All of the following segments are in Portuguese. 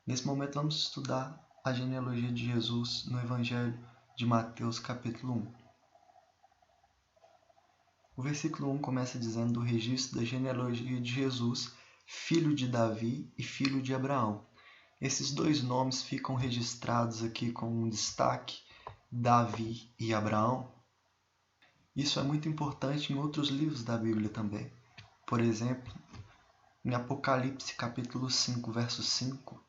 Nesse momento vamos estudar a genealogia de Jesus no Evangelho de Mateus, capítulo 1. O versículo 1 começa dizendo do registro da genealogia de Jesus, filho de Davi e filho de Abraão. Esses dois nomes ficam registrados aqui com um destaque, Davi e Abraão. Isso é muito importante em outros livros da Bíblia também. Por exemplo, em Apocalipse capítulo 5, verso 5,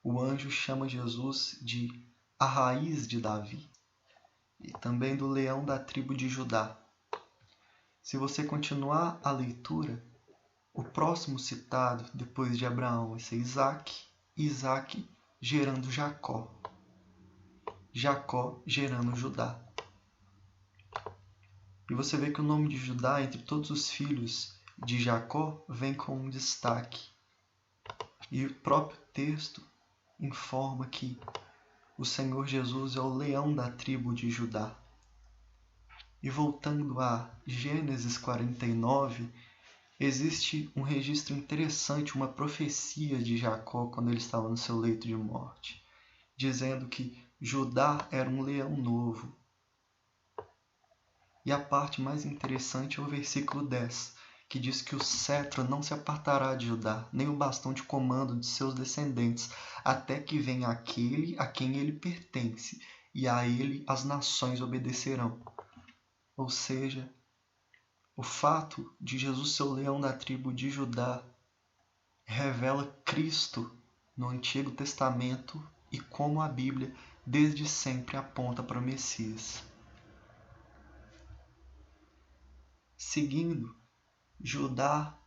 o anjo chama Jesus de a raiz de Davi e também do leão da tribo de Judá. Se você continuar a leitura, o próximo citado depois de Abraão vai ser Isaac, Isaac gerando Jacó, Jacó gerando Judá. E você vê que o nome de Judá, entre todos os filhos de Jacó, vem com um destaque. E o próprio texto informa que o Senhor Jesus é o leão da tribo de Judá. E voltando a Gênesis 49, existe um registro interessante, uma profecia de Jacó quando ele estava no seu leito de morte, dizendo que Judá era um leão novo. E a parte mais interessante é o versículo 10, que diz que o cetro não se apartará de Judá, nem o bastão de comando de seus descendentes, até que venha aquele a quem ele pertence, e a ele as nações obedecerão. Ou seja, o fato de Jesus ser o leão da tribo de Judá revela Cristo no Antigo Testamento e como a Bíblia desde sempre aponta para o Messias. Seguindo, Judá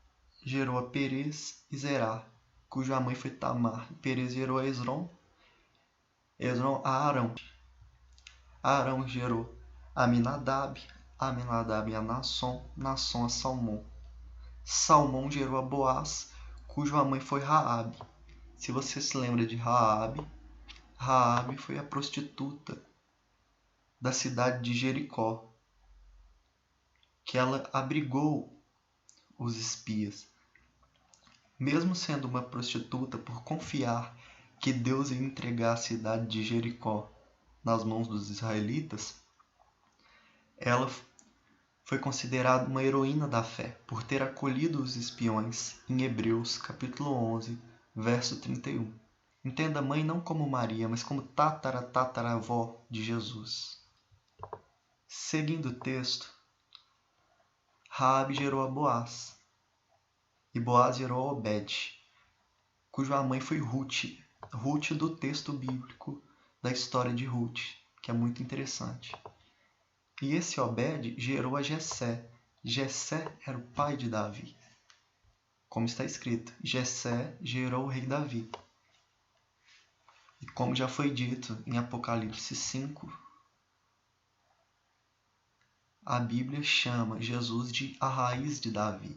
gerou a Perez e Zerá, cuja mãe foi Tamar. Perez gerou a Esrom, Esrom a Arão. Arão gerou a Aminadab, Aminadab a Nasson, Nasson a Salmão. Salmão gerou a Boaz, cuja mãe foi Raabe. Se você se lembra de Raabe, Raabe foi a prostituta da cidade de Jericó, que ela abrigou os espias. Mesmo sendo uma prostituta, por confiar que Deus ia entregar a cidade de Jericó nas mãos dos israelitas, ela foi considerada uma heroína da fé por ter acolhido os espiões em Hebreus capítulo 11, verso 31. Entenda a mãe não como Maria, mas como tataravó de Jesus. Seguindo o texto, Raabe gerou a Boaz, e Boaz gerou a Obed, cuja mãe foi Ruth, Ruth do texto bíblico da história de Ruth, que é muito interessante. E esse Obed gerou a Jessé. Jessé era o pai de Davi. Como está escrito, Jessé gerou o rei Davi. E como já foi dito em Apocalipse 5, a Bíblia chama Jesus de a raiz de Davi,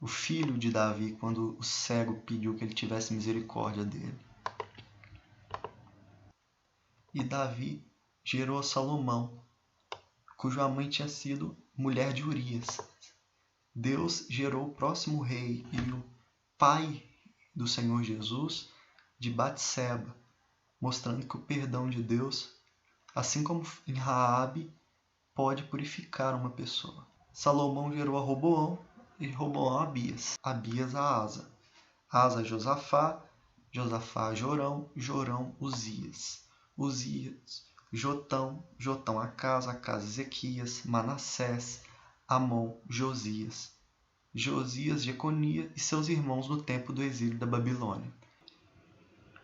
o filho de Davi, quando o cego pediu que ele tivesse misericórdia dele. E Davi gerou a Salomão, cuja mãe tinha sido mulher de Urias. Deus gerou o próximo rei e o pai do Senhor Jesus de Batseba, mostrando que o perdão de Deus, assim como em Raabe, pode purificar uma pessoa. Salomão gerou a Roboão e Roboão a Abias. Abias a Asa. Asa a Josafá, Josafá a Jorão, Jorão Uzias. Uzias, Jotão, Jotão a Acasa Ezequias, Manassés, Amon, Josias. Josias, Jeconia e seus irmãos no tempo do exílio da Babilônia.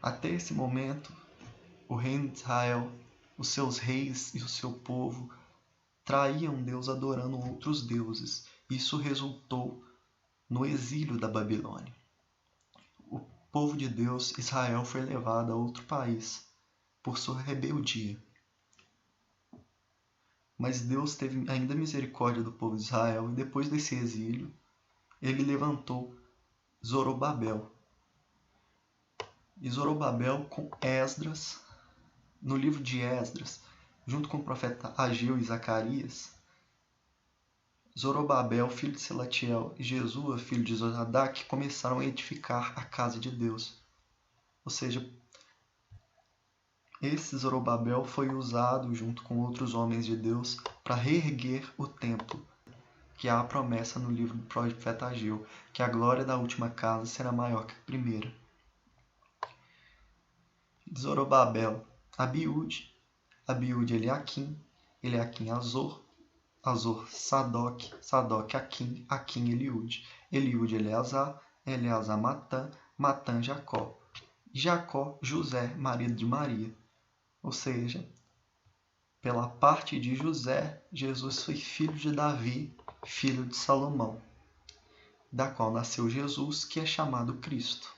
Até esse momento, o reino de Israel, os seus reis e o seu povo traíam Deus adorando outros deuses. Isso resultou no exílio da Babilônia. O povo de Deus, Israel, foi levado a outro país por sua rebeldia. Mas Deus teve ainda misericórdia do povo de Israel e depois desse exílio, ele levantou Zorobabel. E Zorobabel com Esdras, no livro de Esdras, junto com o profeta Ageu e Zacarias, Zorobabel, filho de Selatiel, e Jesua, filho de Zodadac, começaram a edificar a casa de Deus. Ou seja, esse Zorobabel foi usado junto com outros homens de Deus para reerguer o templo, que há a promessa no livro do profeta Ageu, que a glória da última casa será maior que a primeira. Zorobabel, Abiúde, Abiúde Eliaquim, Eliaquim Azor, Azor Sadoc, Sadoc Aquim, Aquim Eliúde, Eliúde Eleazar, Eleazar Matã, Matã Jacó, Jacó José, marido de Maria. Ou seja, pela parte de José, Jesus foi filho de Davi, filho de Salomão, da qual nasceu Jesus, que é chamado Cristo.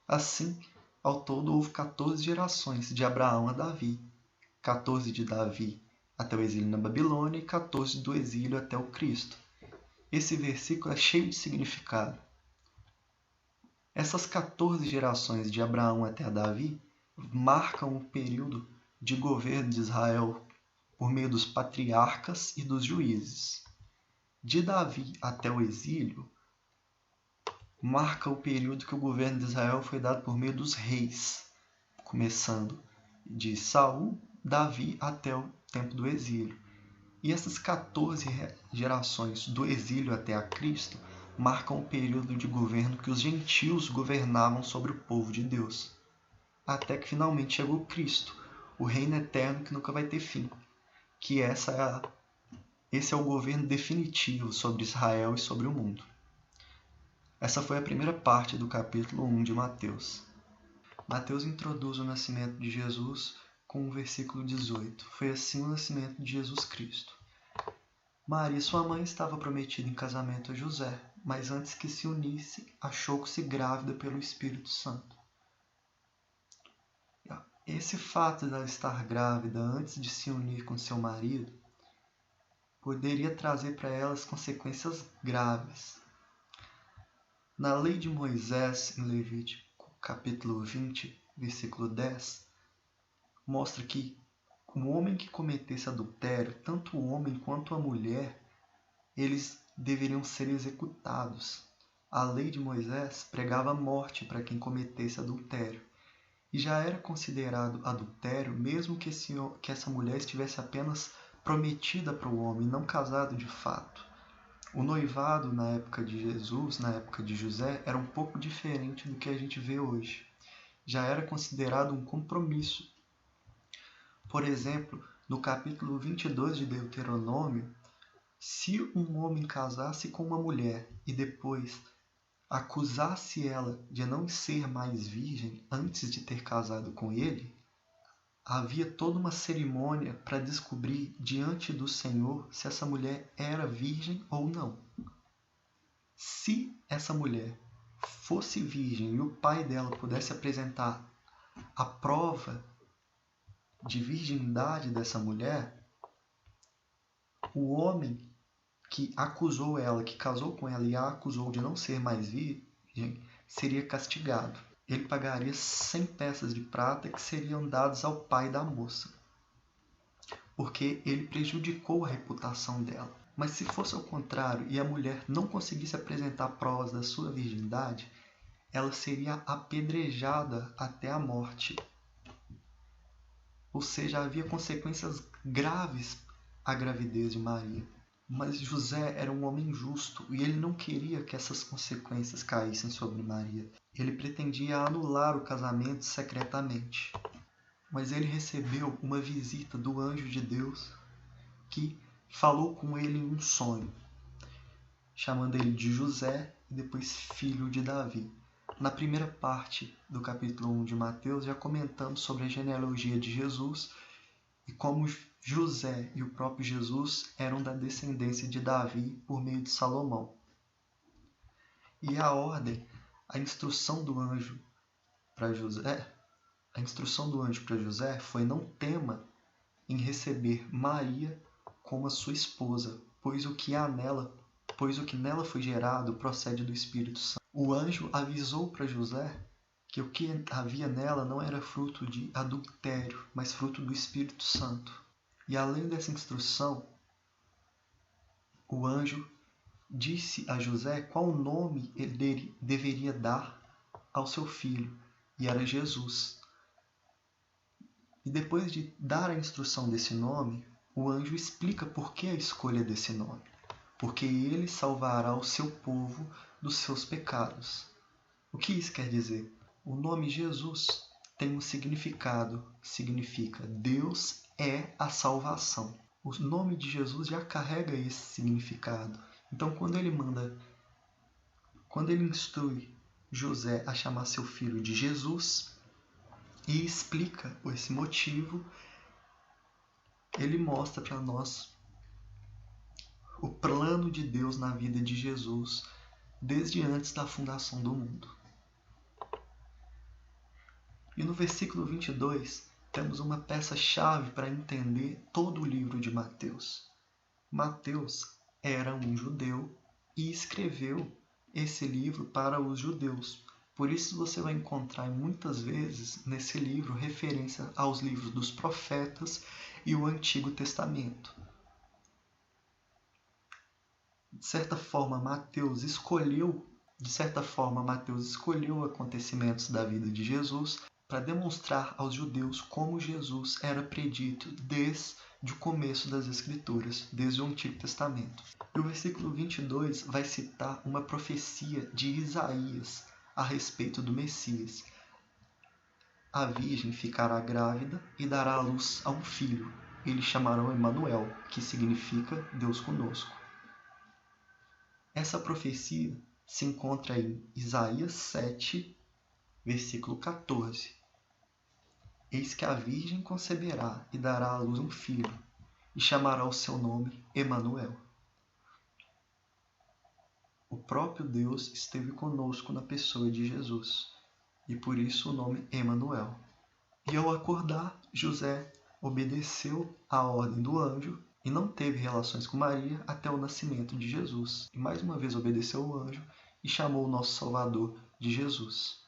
Assim, ao todo houve 14 gerações, de Abraão a Davi, 14 de Davi até o exílio na Babilônia e 14 do exílio até o Cristo. Esse versículo é cheio de significado. Essas 14 gerações de Abraão até Davi marcam o período de governo de Israel por meio dos patriarcas e dos juízes. De Davi até o exílio marca o período que o governo de Israel foi dado por meio dos reis, começando de Saul, Davi até o tempo do exílio. E essas 14 gerações do exílio até a Cristo marcam o período de governo que os gentios governavam sobre o povo de Deus, até que finalmente chegou Cristo, o reino eterno que nunca vai ter fim, que esse é o governo definitivo sobre Israel e sobre o mundo. Essa foi a primeira parte do capítulo 1 de Mateus. Mateus introduz o nascimento de Jesus com o versículo 18. Foi assim o nascimento de Jesus Cristo. Maria, sua mãe, estava prometida em casamento a José, mas antes que se unisse, achou-se grávida pelo Espírito Santo. Esse fato de ela estar grávida antes de se unir com seu marido poderia trazer para ela as consequências graves. Na lei de Moisés, em Levítico, capítulo 20, versículo 10, mostra que o homem que cometesse adultério, tanto o homem quanto a mulher, eles deveriam ser executados. A lei de Moisés pregava a morte para quem cometesse adultério. E já era considerado adultério mesmo que essa mulher estivesse apenas prometida para o homem, não casado de fato. O noivado na época de Jesus, na época de José, era um pouco diferente do que a gente vê hoje. Já era considerado um compromisso. Por exemplo, no capítulo 22 de Deuteronômio, se um homem casasse com uma mulher e depois acusasse ela de não ser mais virgem antes de ter casado com ele, havia toda uma cerimônia para descobrir diante do Senhor se essa mulher era virgem ou não. Se essa mulher fosse virgem e o pai dela pudesse apresentar a prova de virgindade dessa mulher, o homem que acusou ela, que casou com ela e a acusou de não ser mais virgem, seria castigado. Ele pagaria 100 peças de prata que seriam dadas ao pai da moça, porque ele prejudicou a reputação dela. Mas se fosse ao contrário e a mulher não conseguisse apresentar provas da sua virgindade, ela seria apedrejada até a morte. Ou seja, havia consequências graves à gravidez de Maria. Mas José era um homem justo e ele não queria que essas consequências caíssem sobre Maria. Ele pretendia anular o casamento secretamente. Mas ele recebeu uma visita do anjo de Deus que falou com ele em um sonho, chamando ele de José e depois filho de Davi. Na primeira parte do capítulo 1 de Mateus já comentamos sobre a genealogia de Jesus e como José e o próprio Jesus eram da descendência de Davi por meio de Salomão. E a ordem, a instrução do anjo para José foi: não tema em receber Maria como a sua esposa, pois o que nela foi gerado procede do Espírito Santo. O anjo avisou para José que o que havia nela não era fruto de adultério, mas fruto do Espírito Santo. E além dessa instrução, o anjo disse a José qual nome ele deveria dar ao seu filho. e era Jesus. E depois de dar a instrução desse nome, o anjo explica por que a escolha desse nome. Porque ele salvará o seu povo dos seus pecados. O que isso quer dizer? O nome Jesus tem um significado, significa Deus é a salvação. O nome de Jesus já carrega esse significado. Então, quando ele instrui José a chamar seu filho de Jesus e explica esse motivo, ele mostra para nós o plano de Deus na vida de Jesus desde antes da fundação do mundo. E no versículo 22, temos uma peça-chave para entender todo o livro de Mateus. Mateus era um judeu e escreveu esse livro para os judeus. Por isso você vai encontrar muitas vezes nesse livro referência aos livros dos profetas e o Antigo Testamento. De certa forma, Mateus escolheu acontecimentos da vida de Jesus para demonstrar aos judeus como Jesus era predito desde o começo das Escrituras, desde o Antigo Testamento. E o versículo 22 vai citar uma profecia de Isaías a respeito do Messias. A virgem ficará grávida e dará à luz a um filho. Eles chamarão Emanuel, que significa Deus conosco. Essa profecia se encontra em Isaías 7, versículo 14. Eis que a virgem conceberá e dará à luz um filho, e chamará o seu nome Emanuel. O próprio Deus esteve conosco na pessoa de Jesus, e por isso o nome Emanuel. E ao acordar, José obedeceu à ordem do anjo e não teve relações com Maria até o nascimento de Jesus. E mais uma vez obedeceu o anjo e chamou o nosso Salvador de Jesus.